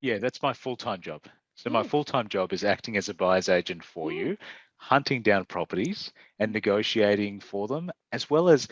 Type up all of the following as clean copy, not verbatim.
Yeah, that's my full-time job. So my Yeah. full-time job is acting as a buyer's agent for Yeah. you, hunting down properties and negotiating for them, as well as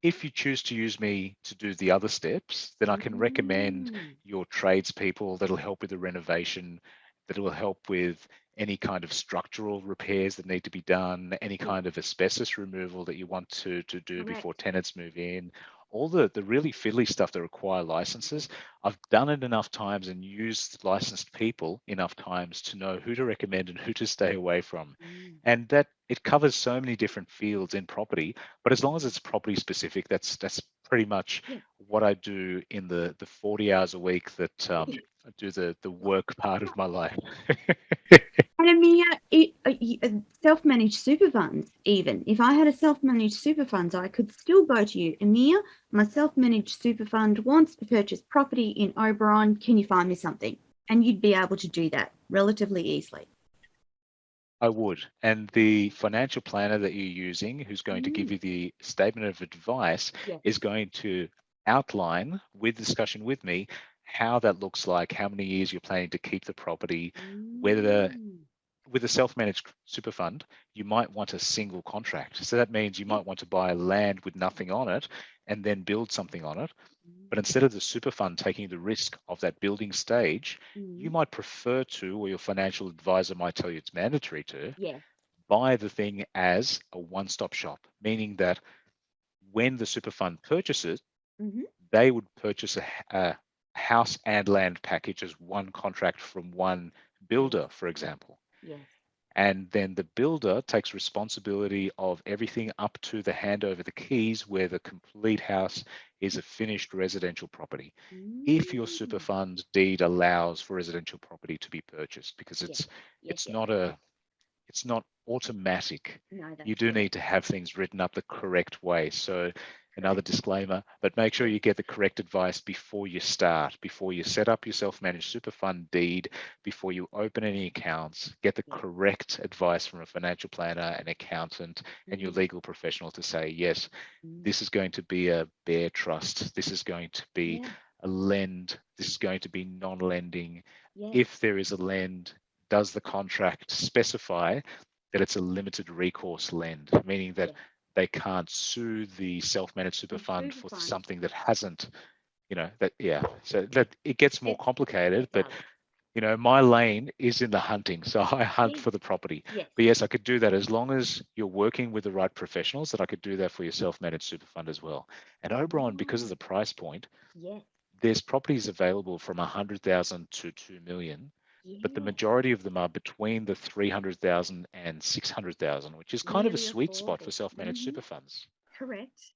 if you choose to use me to do the other steps, then I can recommend Mm. your tradespeople that'll help with the renovation, that will help with any kind of structural repairs that need to be done, any Yeah. kind of asbestos removal that you want to do before Correct. tenants move in, all the really fiddly stuff that require licenses. I've done it enough times and used licensed people enough times to know who to recommend and who to stay away from. Mm. And that it covers so many different fields in property, but as long as Mm. it's property specific, that's pretty much Yeah. what I do in the 40 hours a week that Yeah. I do the work part of my life. And Amir, self-managed super funds, even if I had a self-managed super fund, I could still go to you, Amir. My self-managed super fund wants to purchase property in Oberon. Can you find me something? And you'd be able to do that relatively easily. I would. And the financial planner that you're using, who's going to give Mm. you the statement of advice, Yes. is going to outline with discussion with me how that looks like, how many years you're planning to keep the property, whether Mm. with a self-managed super fund, you might want a single contract. So that means you Yes. might want to buy land with nothing on it and then build something on it. But Mm. instead of the super fund taking the risk of that building stage, you Mm. might prefer to, or your financial advisor might tell you it's mandatory to, Yes. buy the thing as a one-stop shop, meaning that when the super fund purchases, Mm-hmm. they would purchase a house and land package as one contract from one Yes. builder, for example. Yes. And then the builder takes responsibility of everything up to the handover the keys, where the complete house is a finished residential property. If your super Mm. fund deed allows for residential property to be purchased, because Yes. Yes. it's Yes. not a it's not automatic. No, You that's do correct. need to have things written up the correct way. So another Correct. disclaimer, but make sure Yes. you get the correct advice before you start, before you set up your self-managed super fund deed, before you open any accounts, get the Yes. correct advice from a financial planner, an accountant, and your Mm. legal professional to say, yes, Mm. this is going to be a bare trust. This is going to be Yeah. a lend. This is going to be non-lending. Yes. If there is a lend, does the contract specify that it's a limited recourse lend, meaning that Yes. they can't sue the self-managed super The fund super for fund. something that hasn't, that, yeah. So that it gets more It's complicated, it but does. my lane is in the hunting. So I hunt Yes. for the property. Yes. But yes, I could do that as long as you're working with the right professionals, that I could do that for your self-managed super fund as well. And Oberon, because of Oh, the price point, yes. there's properties available from 100,000 to 2 million, but the Yes. majority of them are between the 300,000 and 600,000, which is kind of a Really sweet spot for affordable. self-managed Mm-hmm. super funds. Correct.